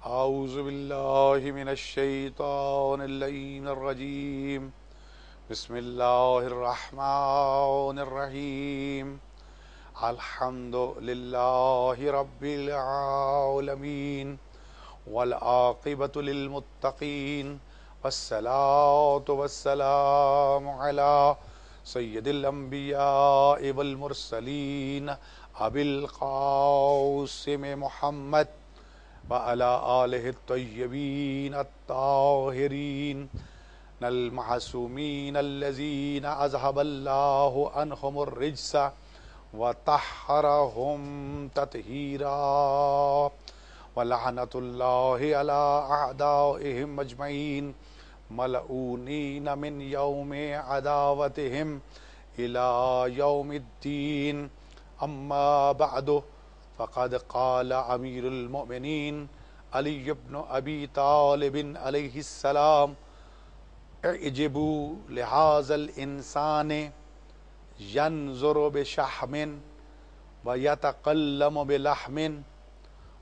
اعوذ باللہ من الشیطان اللعین الرجیم بسم اللہ الرحمن الرحیم الحمد للہ رب العالمین والعاقبۃ للمتقین والصلاة والسلام علی سید الانبیاء والمرسلین ابی القاسم محمد وعلى آلہ الطیبین الطاہرین المعصومین الذین اذهب اللہ عنہم الرجس وطہرہم تطہیرا ولعنۃ اللہ علی اعدائہم اجمعین ملعونین من یوم عداوتہم الی یوم الدین اما بعد فقد قال امیر المؤمنین علی بن ابی طالب علیہ السلام اعجبوا لہذا الانسان ینظر بشحم ویتقلم بلحم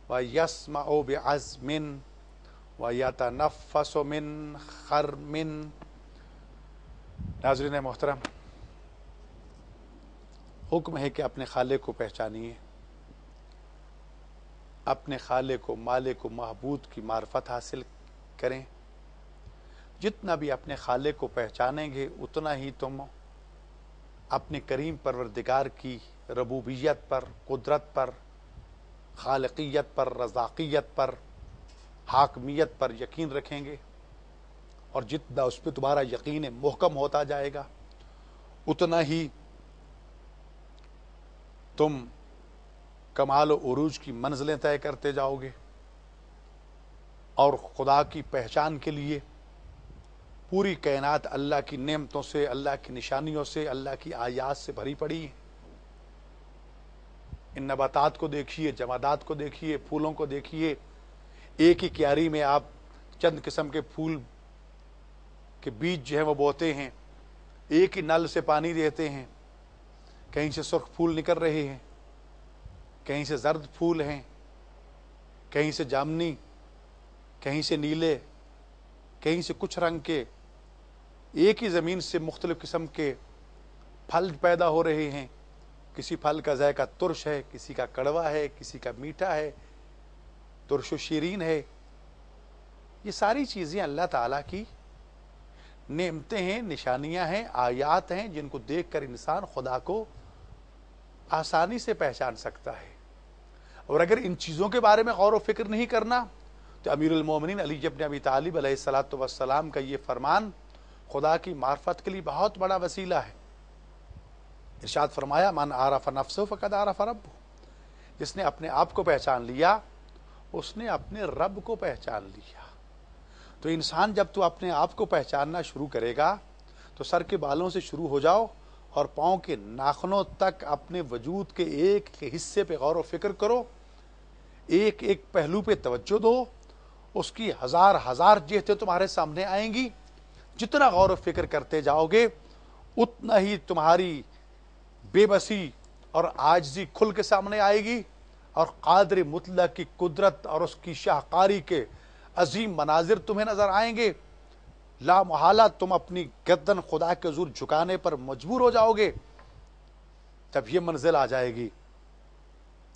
ویسمع بعزم ویتنفس من خرم۔ ناظرین محترم، حکم ہے کہ اپنے خالق کو پہچانیے، اپنے خالق کو، مالک کو، معبود کی معرفت حاصل کریں۔ جتنا بھی اپنے خالق کو پہچانیں گے اتنا ہی تم اپنے کریم پروردگار کی ربوبیت پر، قدرت پر، خالقیت پر، رزاقیت پر، حاکمیت پر یقین رکھیں گے، اور جتنا اس پہ تمہارا یقین محکم ہوتا جائے گا اتنا ہی تم کمال و عروج کی منزلیں طے کرتے جاؤ گے، اور خدا کی پہچان کے لیے پوری کائنات اللہ کی نعمتوں سے، اللہ کی نشانیوں سے، اللہ کی آیات سے بھری پڑی ہے۔ ان نباتات کو دیکھیے، جمادات کو دیکھیے، پھولوں کو دیکھیے، ایک ہی کیاری میں آپ چند قسم کے پھول کے بیج جو ہیں وہ بوتے ہیں، ایک ہی نل سے پانی دیتے ہیں، کہیں سے سرخ پھول نکل رہے ہیں، کہیں سے زرد پھول ہیں، کہیں سے جامنی، کہیں سے نیلے، کہیں سے کچھ رنگ کے، ایک ہی زمین سے مختلف قسم کے پھل پیدا ہو رہے ہیں۔ کسی پھل کا ذائقہ ترش ہے، کسی کا کڑوا ہے، کسی کا میٹھا ہے، ترش و شیرین ہے۔ یہ ساری چیزیں اللہ تعالیٰ کی نعمتیں ہیں، نشانیاں ہیں، آیات ہیں، جن کو دیکھ کر انسان خدا کو آسانی سے پہچان سکتا ہے۔ اور اگر ان چیزوں کے بارے میں غور و فکر نہیں کرنا تو امیر المومنین علی بن ابی طالب علیہ السلام کا یہ فرمان خدا کی معرفت کے لیے بہت بڑا وسیلہ ہے۔ ارشاد فرمایا من عرف نفسہ فقد عرف ربہ، جس نے اپنے آپ کو پہچان لیا اس نے اپنے رب کو پہچان لیا۔ تو انسان جب تو اپنے آپ کو پہچاننا شروع کرے گا تو سر کے بالوں سے شروع ہو جاؤ اور پاؤں کے ناخنوں تک اپنے وجود کے ایک حصے پہ غور و فکر کرو، ایک ایک پہلو پہ توجہ دو، اس کی ہزار ہزار جہتیں تمہارے سامنے آئیں گی۔ جتنا غور و فکر کرتے جاؤ گے اتنا ہی تمہاری بے بسی اور عاجزی کھل کے سامنے آئے گی، اور قادر مطلق کی قدرت اور اس کی شاہکاری کے عظیم مناظر تمہیں نظر آئیں گے۔ لا محالہ تم اپنی گردن خدا کے حضور جھکانے پر مجبور ہو جاؤ گے۔ جب یہ منزل آ جائے گی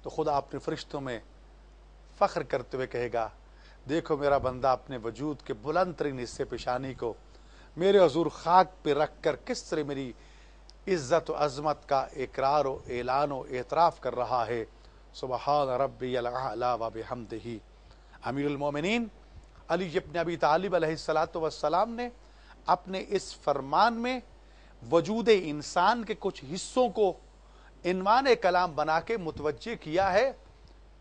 تو خدا اپنے فرشتوں میں فخر کرتے ہوئے کہے گا دیکھو میرا بندہ اپنے وجود کے بلند ترین حصے پیشانی کو میرے حضور خاک پہ رکھ کر کس طرح میری عزت و عظمت کا اقرار و اعلان و اعتراف کر رہا ہے۔ سبحان ربی الاعلی و بحمدہ۔ امیر المومنین علی بن ابی طالب علیہ السلام نے اپنے اس فرمان میں وجود انسان کے کچھ حصوں کو عنوان کلام بنا کے متوجہ کیا ہے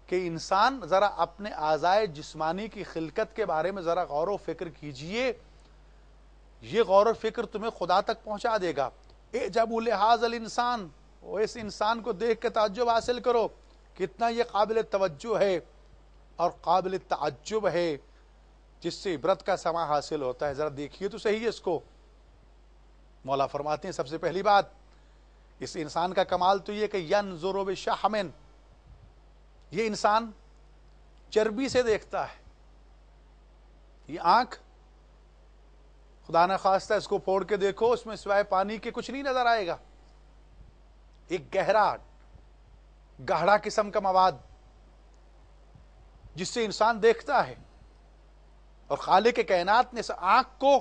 کہ انسان ذرا اپنے اعضائے جسمانی کی خلقت کے بارے میں ذرا غور و فکر کیجئے، یہ غور و فکر تمہیں خدا تک پہنچا دے گا۔ اعجبوا لہذا الانسان، وہ اس انسان کو دیکھ کے تعجب حاصل کرو، کتنا یہ قابل توجہ ہے اور قابل تعجب ہے، جس سے عبرت کا سماع حاصل ہوتا ہے۔ ذرا دیکھیے تو صحیح اس کو۔ مولا فرماتے ہیں سب سے پہلی بات اس انسان کا کمال تو یہ کہ ینظر بشحم، یہ انسان چربی سے دیکھتا ہے، یہ آنکھ خدا نہ خواستہ اس کو پھوڑ کے دیکھو، اس میں سوائے پانی کے کچھ نہیں نظر آئے گا. ایک گہرا قسم کا مواد جس سے انسان دیکھتا ہے. اور خالق کائنات نے اس آنکھ کو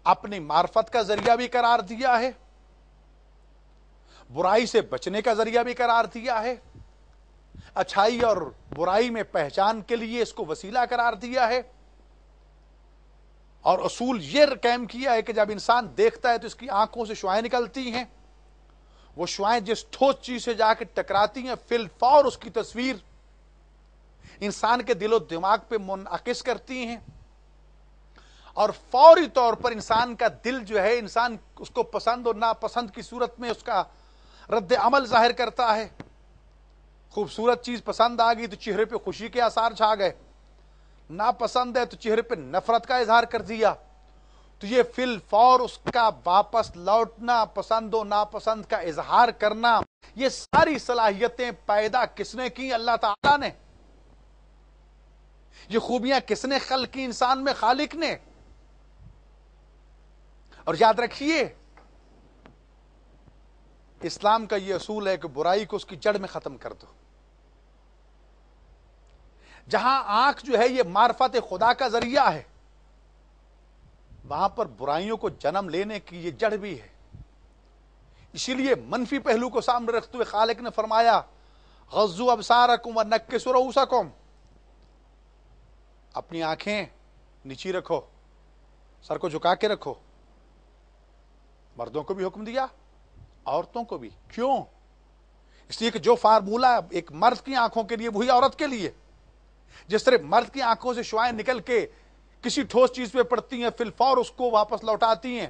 اپنی معرفت کا ذریعہ بھی قرار دیا ہے، برائی سے بچنے کا ذریعہ بھی قرار دیا ہے، اچھائی اور برائی میں پہچان کے لیے اس کو وسیلہ قرار دیا ہے. اور اصول یہ قائم کیا ہے کہ جب انسان دیکھتا ہے تو اس کی آنکھوں سے شعاعیں نکلتی ہیں. وہ شعاعیں جس ٹھوس چیز سے جا کے ٹکراتی ہیں فی الفور اس کی تصویر انسان کے دل و دماغ پہ منعکس کرتی ہیں، اور فوری طور پر انسان کا دل جو ہے، انسان اس کو پسند اور ناپسند کی صورت میں اس کا رد عمل ظاہر کرتا ہے. خوبصورت چیز پسند آ گئی تو چہرے پہ خوشی کے آثار چھا گئے، ناپسند ہے تو چہرے پہ نفرت کا اظہار کر دیا. تو یہ فی الفور اس کا واپس لوٹنا، پسند و ناپسند کا اظہار کرنا، یہ ساری صلاحیتیں پیدا کس نے کی؟ اللہ تعالیٰ نے. یہ خوبیاں کس نے خلق کی انسان میں؟ خالق نے. اور یاد رکھیے اسلام کا یہ اصول ہے کہ برائی کو اس کی جڑ میں ختم کر دو. جہاں آنکھ جو ہے یہ معرفت خدا کا ذریعہ ہے، وہاں پر برائیوں کو جنم لینے کی یہ جڑ بھی ہے. اسی لیے منفی پہلو کو سامنے رکھتے ہوئے خالق نے فرمایا غضوا ابصارکم ونکسوا رؤوسکم، اپنی آنکھیں نیچی رکھو، سر کو جھکا کے رکھو. مردوں کو بھی حکم دیا، عورتوں کو بھی. کیوں؟ اس لیے کہ جو فارمولہ ایک مرد کی آنکھوں کے لیے وہی عورت کے لیے. جس طرح مرد کی آنکھوں سے شعاعیں نکل کے کسی ٹھوس چیز پہ پڑتی ہیں، فی الفور اس کو واپس لوٹاتی ہیں،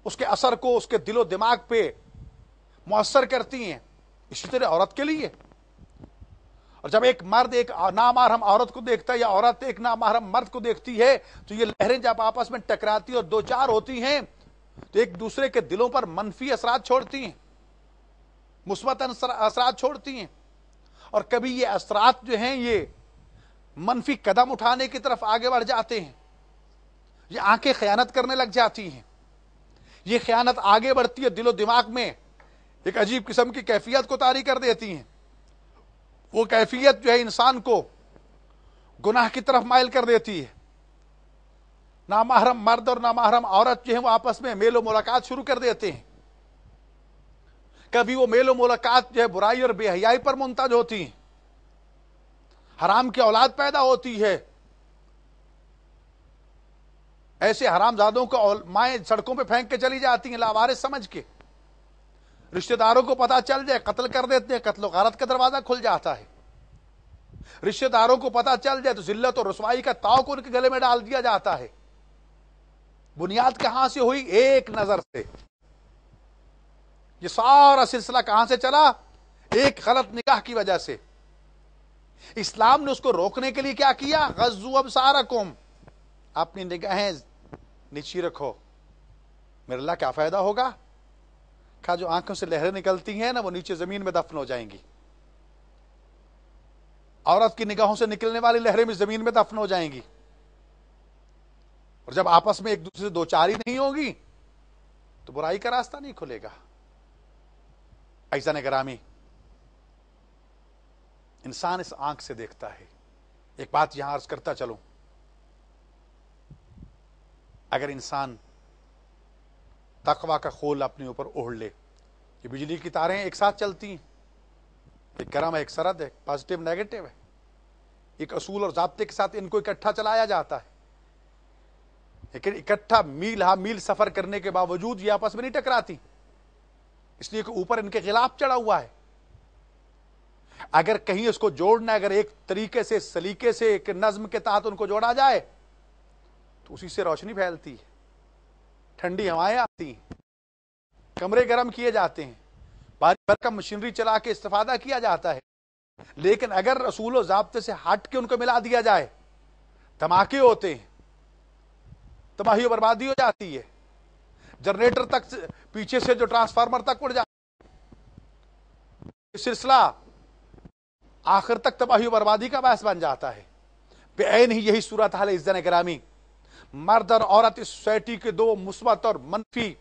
اس کے اثر کو اس کے دل و دماغ پہ مؤثر کرتی ہیں، اسی طرح عورت کے لیے. اور جب ایک مرد ایک نامحرم عورت کو دیکھتا ہے یا عورت ایک نامحرم مرد کو دیکھتی ہے تو یہ لہریں جب آپس میں ٹکراتی اور دو چار ہوتی ہیں تو ایک دوسرے کے دلوں پر منفی اثرات چھوڑتی ہیں، مثبت اثرات چھوڑتی ہیں. اور کبھی یہ اثرات جو ہیں یہ منفی قدم اٹھانے کی طرف آگے بڑھ جاتے ہیں. یہ آنکھیں خیانت کرنے لگ جاتی ہیں. یہ خیانت آگے بڑھتی ہے، دل و دماغ میں ایک عجیب قسم کی کیفیت کو طاری کر دیتی ہیں. وہ کیفیت جو ہے انسان کو گناہ کی طرف مائل کر دیتی ہے. نامحرم مرد اور نامحرم عورت جو ہیں وہ آپس میں میل و ملاقات شروع کر دیتے ہیں. کبھی وہ میل و ملاقات جو ہے برائی اور بے حیائی پر منتج ہوتی ہیں، حرام کی اولاد پیدا ہوتی ہے. ایسے حرام زادوں کو مائیں سڑکوں پہ پھینک کے چلی جاتی ہیں لاوارث سمجھ کے. رشتہ داروں کو پتا چل جائے قتل کر دیتے ہیں، قتل و غارت کا دروازہ کھل جاتا ہے. رشتہ داروں کو پتا چل جائے تو ذلت اور رسوائی کا طوق ان کے گلے میں ڈال دیا جاتا ہے. بنیاد کہاں سے ہوئی؟ ایک نظر سے. یہ سارا سلسلہ کہاں سے چلا؟ ایک غلط نگاہ کی وجہ سے. اسلام نے اس کو روکنے کے لیے کیا کیا؟ غضوا ابصارکم، اپنی نگاہیں نیچی رکھو. میرے اللہ کیا فائدہ ہوگا؟ کہا جو آنکھوں سے لہریں نکلتی ہیں نا وہ نیچے زمین میں دفن ہو جائیں گی. عورت کی نگاہوں سے نکلنے والی لہریں بھی زمین میں دفن ہو جائیں گی. اور جب آپس میں ایک دوسرے سے دو چاری نہیں ہوگی تو برائی کا راستہ نہیں کھلے گا. عزیزان گرامی، انسان اس آنکھ سے دیکھتا ہے. ایک بات یہاں عرض کرتا چلوں، اگر انسان تقوی کا خول اپنے اوپر اوڑھ لے، یہ بجلی کی تاریں ایک ساتھ چلتی ہیں، ایک گرم ہے ایک سرد ہے، پازیٹیو نیگیٹو ہے، ایک اصول اور ضابطے کے ساتھ ان کو اکٹھا چلایا جاتا ہے. لیکن اکٹھا میل ہا میل سفر کرنے کے باوجود یہ آپس میں نہیں ٹکراتی، اس لیے کہ اوپر ان کے خلاف چڑھا ہوا ہے. اگر کہیں اس کو جوڑنا، اگر ایک طریقے سے سلیقے سے ایک نظم کے تحت ان کو جوڑا جائے تو اسی سے روشنی پھیلتی ہے، ٹھنڈی ہوائیں آتی ہیں، کمرے گرم کیے جاتے ہیں، باری بھرکم مشینری چلا کے استفادہ کیا جاتا ہے. لیکن اگر اصول و ضابطے سے ہٹ کے ان کو ملا دیا جائے دھماکے ہوتے ہیں، تباہی و بربادی ہو جاتی ہے. جنریٹر تک پیچھے سے جو ٹرانسفارمر تک اڑ جاتا ہے، سلسلہ آخر تک تباہی و بربادی کا باعث بن جاتا ہے. عین ہی یہی صورت حال ہے عزیزان گرامی. مرد اور عورت اس سوسائٹی کے دو مثبت اور منفی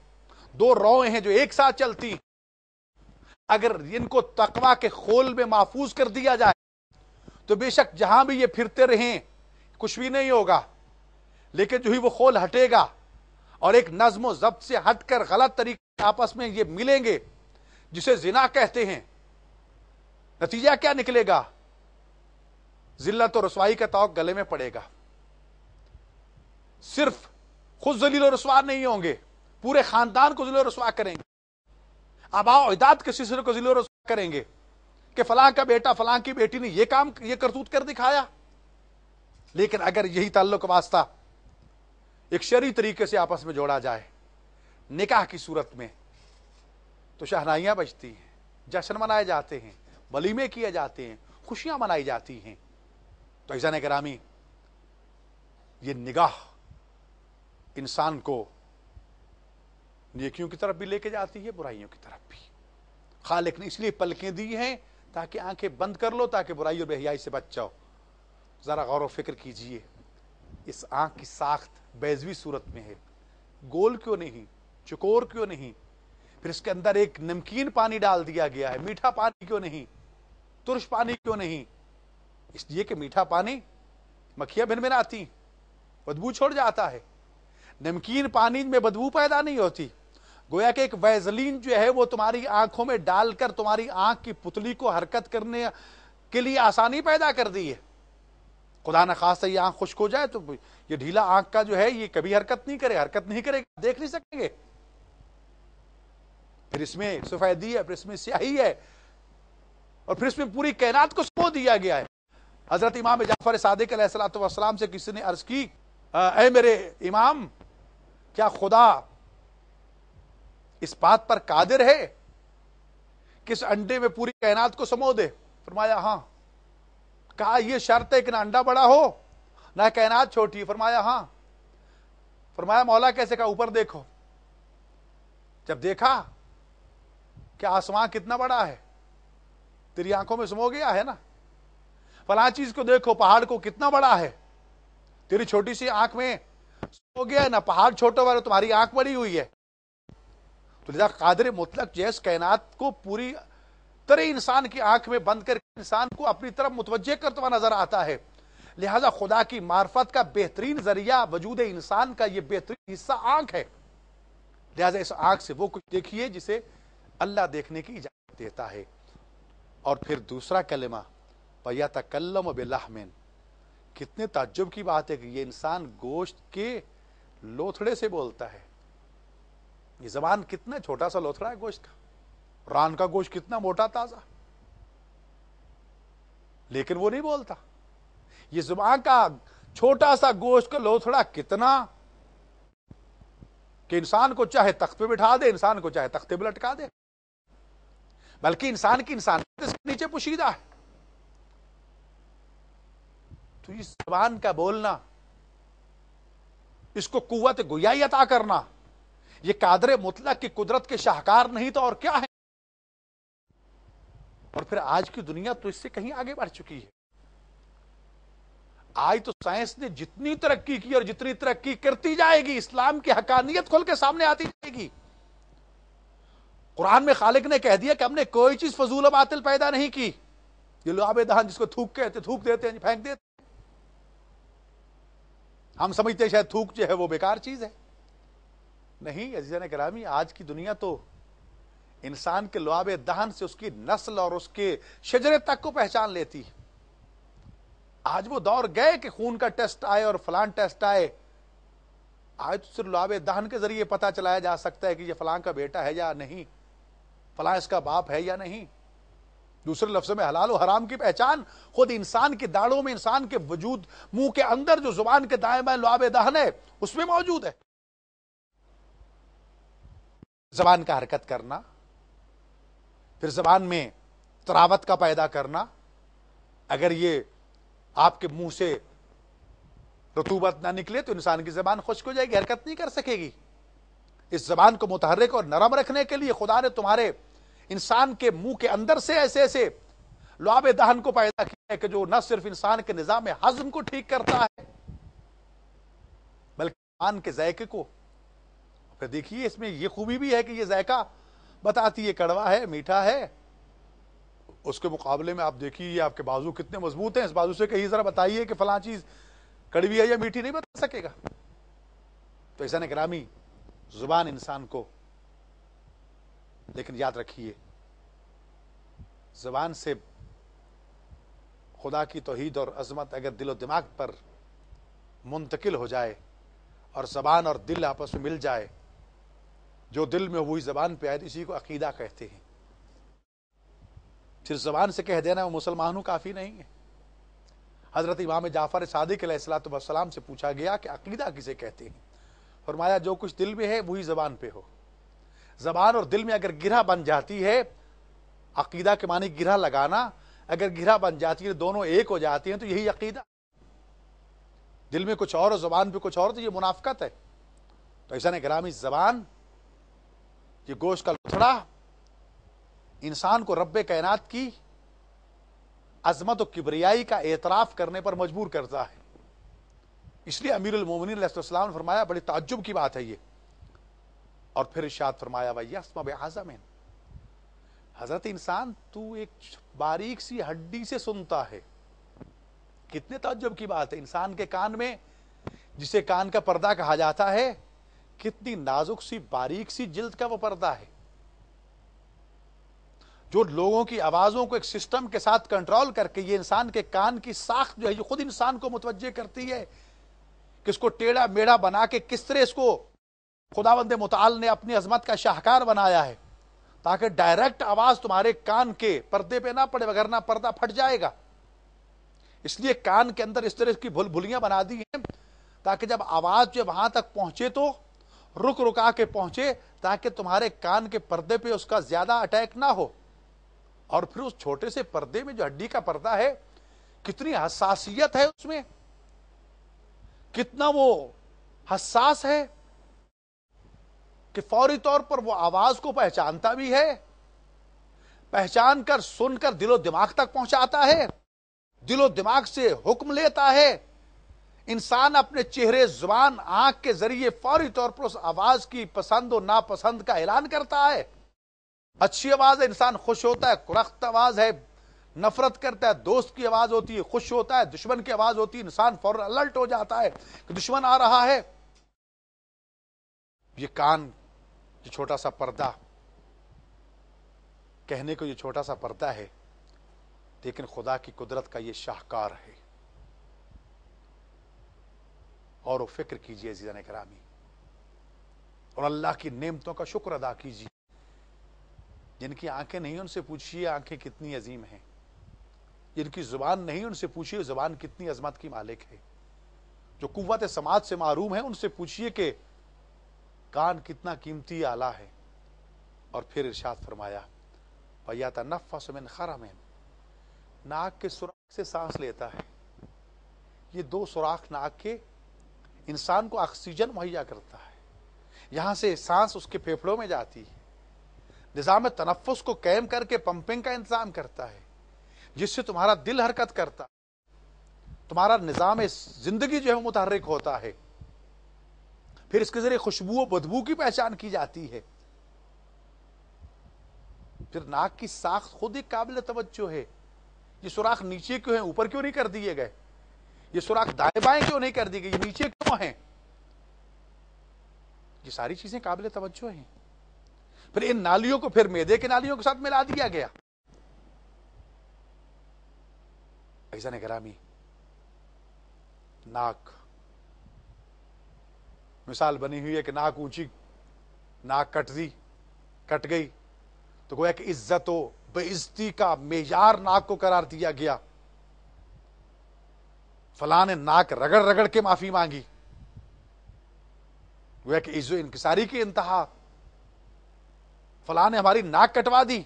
دو روئیں ہیں جو ایک ساتھ چلتی ہیں. اگر ان کو تقوی کے خول میں محفوظ کر دیا جائے تو بے شک جہاں بھی یہ پھرتے رہیں کچھ بھی نہیں ہوگا. لیکن جو ہی وہ خول ہٹے گا اور ایک نظم و ضبط سے ہٹ کر غلط طریقے آپس میں یہ ملیں گے جسے زنا کہتے ہیں, نتیجہ کیا نکلے گا؟ ذلت و رسوائی کا طوق گلے میں پڑے گا. صرف خود ذلیل و رسوا نہیں ہوں گے, پورے خاندان کو ذلیل و رسوا کریں گے. آباء و اجداد کے سلسلے کو ذلیل و رسوا کریں گے کہ فلاں کا بیٹا فلاں کی بیٹی نے یہ کام یہ کرتوت کر دکھایا. لیکن اگر یہی تعلق واسطہ ایک شرعی طریقے سے آپس میں جوڑا جائے نکاح کی صورت میں تو شہنائیاں بجتی ہیں, جشن منائے جاتے ہیں, ولیمے کیے جاتے ہیں, خوشیاں منائی جاتی ہیں. تو عزیزان گرامی, یہ نگاہ انسان کو نیکیوں کی طرف بھی لے کے جاتی ہے, برائیوں کی طرف بھی. خالق نے اس لیے پلکیں دی ہیں تاکہ آنکھیں بند کر لو, تاکہ برائی اور بے حیائی سے بچ جاؤ. ذرا غور و فکر کیجئے, اس آنکھ کی ساخت بیضوی صورت میں ہے, گول کیوں نہیں, چکور کیوں نہیں؟ پھر اس کے اندر ایک نمکین پانی ڈال دیا گیا ہے, میٹھا پانی کیوں نہیں, ترش پانی کیوں نہیں؟ اس لیے کہ میٹھا پانی مکھیاں بھن بھناتی, بدبو چھوڑ جاتا ہے. نمکین پانی میں بدبو پیدا نہیں ہوتی. گویا کہ ایک ویزلین جو ہے وہ تمہاری آنکھوں میں ڈال کر تمہاری آنکھ کی پتلی کو حرکت کرنے کے لیے آسانی پیدا کر دی ہے. خدا نہ خواستہ یہ آنکھ خشک ہو جائے تو یہ ڈھیلا آنکھ کا جو ہے یہ کبھی حرکت نہیں کرے گا, دیکھ نہیں سکیں گے. پھر اس میں سفیدی ہے, پھر اس میں سیاہی ہے, اور پھر اس میں پوری کائنات کو سمو دیا گیا ہے. حضرت امام جعفر صادق علیہ الصلوۃ والسلام سے کسی نے عرض کی, اے میرے امام, کیا خدا اس بات پر قادر ہے کہ اس انڈے میں پوری کائنات کو سمو دے؟ فرمایا ہاں. کہا یہ شرط ہے کہ نہ انڈا بڑا ہو نہ کائنات چھوٹی. فرمایا ہاں. فرمایا مولا کیسے؟ کہا اوپر دیکھو. جب دیکھا کہ آسمان کتنا بڑا ہے, تیری آنکھوں میں سمو گیا ہے نا. فلاں چیز کو دیکھو, پہاڑ کو کتنا بڑا ہے, تیری چھوٹی سی آنکھ میں سمو گیا ہے نا. پہاڑ چھوٹا ہوا ہے, تمہاری آنکھ بڑی ہوئی ہے. تو لذا قادر مطلق جیس کائنات کو پوری طرح انسان کی آنکھ میں بند کر انسان کو اپنی طرف متوجہ کرتا ہوا نظر آتا ہے. لہذا خدا کی معرفت کا بہترین ذریعہ وجود انسان کا یہ بہترین حصہ آنکھ ہے. لہذا اس آنکھ سے وہ کچھ دیکھیے جسے اللہ دیکھنے کی اجازت دیتا ہے. اور پھر دوسرا کلمہ وَيَتَكَلَّمُ بِلَحْمٍ, کتنے تعجب کی بات ہے کہ یہ انسان گوشت کے لوتھڑے سے بولتا ہے. یہ زبان کتنا چھوٹا سا لوتھڑا ہے گوشت کا, ران کا گوشت کتنا موٹا تازہ, لیکن وہ نہیں بولتا. یہ زبان کا چھوٹا سا گوشت کا لوتھڑا کتنا کہ انسان کو چاہے تخت پہ بٹھا دے, انسان کو چاہے تختے پہ لٹکا دے, بلکہ انسان کی انسانیت اس کے نیچے پوشیدہ ہے. تو اس زبان کا بولنا, اس کو قوت گویائی عطا کرنا, یہ قادر مطلق کی قدرت کے شاہکار نہیں تو اور کیا ہے. اور پھر آج کی دنیا تو اس سے کہیں آگے بڑھ چکی ہے. آج تو سائنس نے جتنی ترقی کی اور جتنی ترقی کرتی جائے گی, اسلام کی حقانیت کھل کے سامنے آتی جائے گی. قرآن میں خالق نے کہہ دیا کہ ہم نے کوئی چیز فضول و باطل پیدا نہیں کی. یہ لعاب دہن جس کو تھوک کہتے, تھوک دیتے ہیں, پھینک دیتے ہیں. ہم سمجھتے ہیں شاید تھوک جو ہے وہ بیکار چیز ہے. نہیں عزیزان گرامی, آج کی دنیا تو انسان کے لعاب دہن سے اس کی نسل اور اس کے شجرے تک کو پہچان لیتی ہے. آج وہ دور گئے کہ خون کا ٹیسٹ آئے اور فلان ٹیسٹ آئے. آج تو صرف لعاب دہن کے ذریعے پتہ چلایا جا سکتا ہے کہ یہ فلان کا بیٹا ہے یا نہیں, فلاں اس کا باپ ہے یا نہیں. دوسرے لفظ میں حلال و حرام کی پہچان خود انسان کی داڑھوں میں, انسان کے وجود, منہ کے اندر جو زبان کے دائیں بائیں لعاب دہن ہے اس میں موجود ہے. زبان کا حرکت کرنا, پھر زبان میں تراوت کا پیدا کرنا. اگر یہ آپ کے منہ سے رطوبت نہ نکلے تو انسان کی زبان خشک ہو جائے گی, حرکت نہیں کر سکے گی. اس زبان کو متحرک اور نرم رکھنے کے لیے خدا نے تمہارے انسان کے منہ کے اندر سے ایسے ایسے لعاب دہن کو پیدا کیا ہے کہ جو نہ صرف انسان کے نظام ہضم کو ٹھیک کرتا ہے بلکہ زبان کے ذائقے کو. پھر دیکھیے اس میں یہ خوبی بھی ہے کہ یہ ذائقہ بتاتی ہے کڑوا ہے میٹھا ہے. اس کے مقابلے میں آپ دیکھیے یہ آپ کے بازو کتنے مضبوط ہیں. اس بازو سے کہیں ذرا بتائیے کہ فلاں چیز کڑوی ہے یا میٹھی, نہیں بتا سکے گا. تو ایسا نہیں گرامی زبان انسان کو, لیکن یاد رکھیے زبان سے خدا کی توحید اور عظمت اگر دل و دماغ پر منتقل ہو جائے اور زبان اور دل آپس میں مل جائے, جو دل میں وہی زبان پہ آئے, اسی کو عقیدہ کہتے ہیں. صرف زبان سے کہہ دینا وہ مسلمانوں کافی نہیں ہے. حضرت امام جعفر صادق علیہ الصلوۃ والسلام سے پوچھا گیا کہ عقیدہ کسے کہتے ہیں؟ فرمایا جو کچھ دل میں ہے وہی زبان پہ ہو. زبان اور دل میں اگر گرہ بن جاتی ہے, عقیدہ کے معنی گرہ لگانا, اگر گرہ بن جاتی ہے دونوں ایک ہو جاتی ہیں تو یہی عقیدہ. دل میں کچھ اور زبان پہ کچھ اور, تو یہ منافقت ہے. تو ایسا نہیں گرامی زبان یہ گوشت کا لتھڑا انسان کو رب کائنات کی عظمت و کبریائی کا اعتراف کرنے پر مجبور کرتا ہے. اس لیے امیر المومنین علیہ السلام نے فرمایا بڑی تعجب کی بات ہے یہ. اور پھر ارشاد فرمایا وَيَسْمَعُ بِعَظَمٍ, حضرت انسان تو ایک باریک سی ہڈی سے سنتا ہے. کتنے تعجب کی بات ہے. انسان کے کان میں جسے کان کا پردہ کہا جاتا ہے, کتنی نازک سی باریک سی جلد کا وہ پردہ ہے, جو لوگوں کی آوازوں کو ایک سسٹم کے ساتھ کنٹرول کر کے یہ انسان کے کان کی ساخت جو ہے یہ خود انسان کو متوجہ کرتی ہے کہ اس کو ٹیڑھا میڑھا بنا کے کس طرح اس کو خداوند متعال نے اپنی عظمت کا شاہکار بنایا ہے تاکہ ڈائریکٹ آواز تمہارے کان کے پردے پہ نہ پڑے, وگرنہ پردہ پھٹ جائے گا. اس لیے کان کے اندر اس طرح کی بھول بھلیاں بنا دی ہیں تاکہ جب آواز جو وہاں تک پہنچے تو رک رکا کے پہنچے, تاکہ تمہارے کان کے پردے پہ اس کا زیادہ اٹیک نہ ہو. اور پھر اس چھوٹے سے پردے میں جو ہڈی کا پردہ ہے کتنی حساسیت ہے اس میں, کتنا وہ حساس ہے کہ فوری طور پر وہ آواز کو پہچانتا بھی ہے, پہچان کر سن کر دل و دماغ تک پہنچاتا ہے, دل و دماغ سے حکم لیتا ہے. انسان اپنے چہرے زبان آنکھ کے ذریعے فوری طور پر اس آواز کی پسند و ناپسند کا اعلان کرتا ہے. اچھی آواز ہے انسان خوش ہوتا ہے, کرخت آواز ہے نفرت کرتا ہے, دوست کی آواز ہوتی ہے خوش ہوتا ہے, دشمن کی آواز ہوتی ہے انسان فوراً الرٹ ہو جاتا ہے کہ دشمن آ رہا ہے. یہ کان یہ چھوٹا سا پردہ, کہنے کو یہ چھوٹا سا پردہ ہے, لیکن خدا کی قدرت کا یہ شاہکار ہے. اور وہ فکر کیجئے عزیزان کرامی, اور اللہ کی نعمتوں کا شکر ادا کیجئے. جن کی آنکھیں نہیں ان سے پوچھئے آنکھیں کتنی عظیم ہیں, جن کی زبان نہیں ان سے پوچھئے زبان کتنی عظمت کی مالک ہے. جو قوت سماعت سے معروم ہیں ان سے پوچھئے کہ کان کتنا قیمتی آلہ ہے. اور پھر ارشاد فرمایا وَيَتَنَفَّسُ مِنْ خَرَمٍ, ناک کے سوراخ سے سانس لیتا ہے. یہ دو سوراخ ناک کے انسان کو آکسیجن مہیا کرتا ہے, یہاں سے سانس اس کے پھیپھڑوں میں جاتی ہے, نظام تنفس کو قائم کر کے پمپنگ کا انتظام کرتا ہے, جس سے تمہارا دل حرکت کرتا ہے, تمہارا نظام زندگی جو ہے متحرک ہوتا ہے. پھر اس کے ذریعے خوشبو و بدبو کی پہچان کی جاتی ہے. پھر ناک کی ساخت خود ایک قابل توجہ ہے. یہ سوراخ نیچے کیوں ہیں, اوپر کیوں نہیں کر دیے گئے؟ یہ سوراخ دائیں بائیں کیوں نہیں کر دی گئی, یہ نیچے کیوں ہیں؟ یہ ساری چیزیں قابل توجہ ہیں. پھر ان نالیوں کو پھر معدے کے نالیوں کے ساتھ ملا دیا گیا. ایسا نہیں گرامی, ناک مثال بنی ہوئی ہے کہ ناک اونچی, ناک کٹ گئی تو گویا کہ عزت و بے عزتی کا معیار ناک کو قرار دیا گیا. فلاں نے ناک رگڑ رگڑ کے معافی مانگی, گویا کہ عزت و انکساری کی انتہا. فلاں نے ہماری ناک کٹوا دی,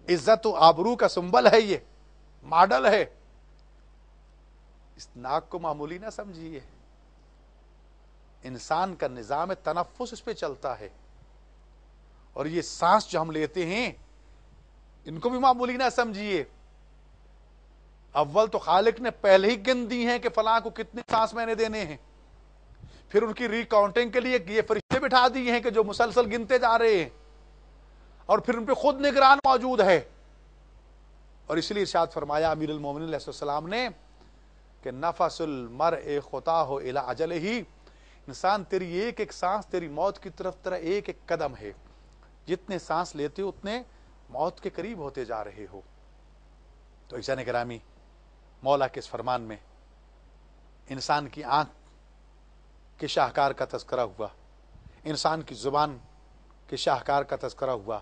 عزت و آبرو کا سمبل ہے, یہ ماڈل ہے. اس ناک کو معمولی نہ سمجھیے, انسان کا نظام تنفس اس پہ چلتا ہے. اور یہ سانس جو ہم لیتے ہیں ان کو بھی معمولی نہ سمجھیے. اول تو خالق نے پہلے ہی گن دی ہیں کہ فلاں کو کتنے سانس میں نے دینے ہیں، پھر ان کی ری کاؤنٹنگ کے لیے یہ فرشتے بٹھا دیے ہیں کہ جو مسلسل گنتے جا رہے ہیں، اور پھر ان پہ خود نگران موجود ہے۔ اور اس لیے ارشاد فرمایا امیر المومنین علیہ السلام نے کہ نفس المرء خطاہ الی اجلہ، انسان تیری ایک ایک سانس تیری موت کی طرف تیرا ایک ایک قدم ہے، جتنے سانس لیتے ہو اتنے موت کے قریب ہوتے جا رہے ہو۔ تو عزیزان گرامی، مولا کے اس فرمان میں انسان کی آنکھ کے شاہکار کا تذکرہ ہوا، انسان کی زبان کے شاہکار کا تذکرہ ہوا،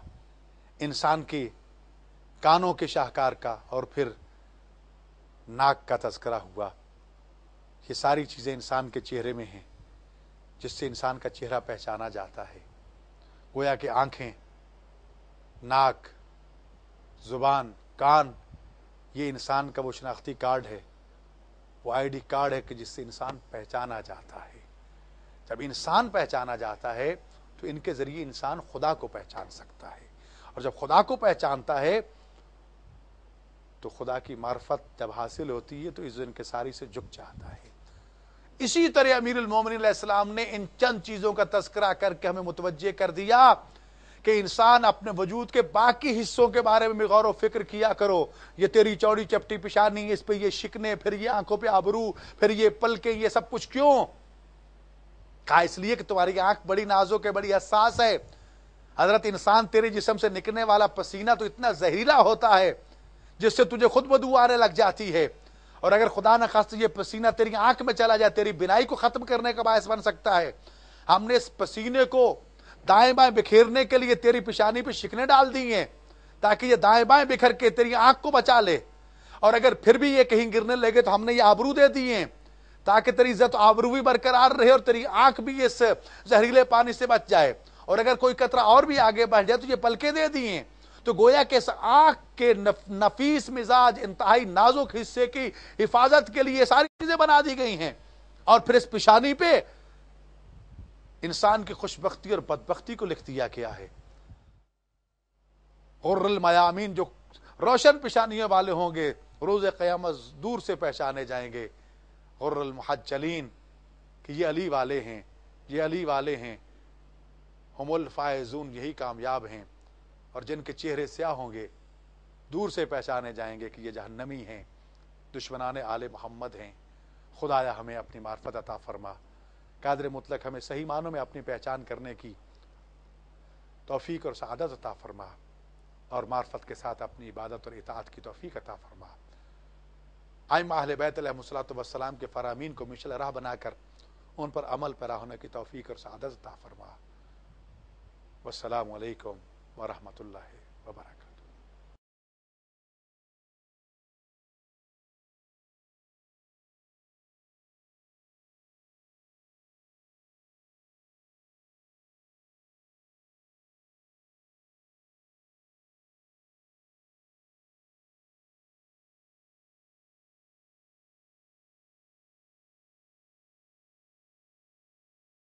انسان کے کانوں کے شاہکار کا، اور پھر ناک کا تذکرہ ہوا۔ یہ ساری چیزیں انسان کے چہرے میں ہیں جس سے انسان کا چہرہ پہچانا جاتا ہے۔ گویا کہ آنکھیں، ناک، زبان، کان، یہ انسان کا وہ شناختی کارڈ ہے، وہ آئی ڈی کارڈ ہے کہ جس سے انسان پہچانا جاتا ہے۔ جب انسان پہچانا جاتا ہے تو ان کے ذریعے انسان خدا کو پہچان سکتا ہے، اور جب خدا کو پہچانتا ہے تو خدا کی معرفت جب حاصل ہوتی ہے تو اس انکساری سے جھک جاتا ہے۔ اسی طرح امیر المومنین علیہ السلام نے ان چند چیزوں کا تذکرہ کر کے ہمیں متوجہ کر دیا کہ انسان اپنے وجود کے باقی حصوں کے بارے میں غور و فکر کیا کرو۔ یہ تیری چوڑی چپٹی پیشانی، اس پہ یہ شکنے، پھر یہ آنکھوں پہ ابرو، پھر یہ پلکیں، یہ سب کچھ کیوں؟ کہا اس لیے کہ تمہاری آنکھ بڑی نازک ہے، بڑی حساس ہے۔ حضرت انسان تیرے جسم سے نکلنے والا پسینہ تو اتنا زہریلا ہوتا ہے جس سے تجھے خود بدبو آنے لگ جاتی ہے، اور اگر خدا نہ خواستہ یہ پسینہ تیری آنکھ میں چلا جائے تیری بینائی کو ختم کرنے کا باعث بن سکتا ہے۔ ہم نے اس پسینے کو دائیں بائیں بکھیرنے کے لیے تیری پیشانی پہ شکنے ڈال دی ہیں تاکہ یہ دائیں بائیں بکھر کے تیری آنکھ کو بچا لے، اور اگر پھر بھی یہ کہیں گرنے لگے تو ہم نے یہ آبرو دے دی ہیں تاکہ تیری عزت و آبرو بھی برقرار رہے اور تیری آنکھ بھی اس زہریلے پانی سے بچ جائے، اور اگر کوئی قطرہ اور بھی آگے بڑھ جائے تو یہ پلکیں دے دی ہیں۔ تو گویا کہ اس آنکھ کے نفیس مزاج انتہائی نازک حصے کی حفاظت کے لیے ساری چیزیں بنا دی گئی ہیں، اور پھر اس پیشانی پہ انسان کی خوشبختی اور بدبختی کو لکھ دیا گیا ہے۔ غر المیامین، جو روشن پیشانیوں والے ہوں گے روز قیامت دور سے پہچانے جائیں گے۔ غر المحجلین، کہ یہ علی والے ہیں، یہ علی والے ہیں۔ ہم الفائزون، یہی کامیاب ہیں، اور جن کے چہرے سیاہ ہوں گے دور سے پہچانے جائیں گے کہ یہ جہنمی ہیں، دشمنان آل محمد ہیں۔ خدایا ہمیں اپنی معرفت عطا فرما، قادر مطلق ہمیں صحیح معنوں میں اپنی پہچان کرنے کی توفیق اور سعادت عطا فرما، اور معرفت کے ساتھ اپنی عبادت اور اطاعت کی توفیق عطا فرما۔ ائمہ اہل بیت علیہم الصلوۃ والسلام کے فرامین کو مشعل راہ بنا کر ان پر عمل پیرا ہونے کی توفیق اور سعادت عطا فرما۔ والسلام علیکم ورحمۃ اللہ۔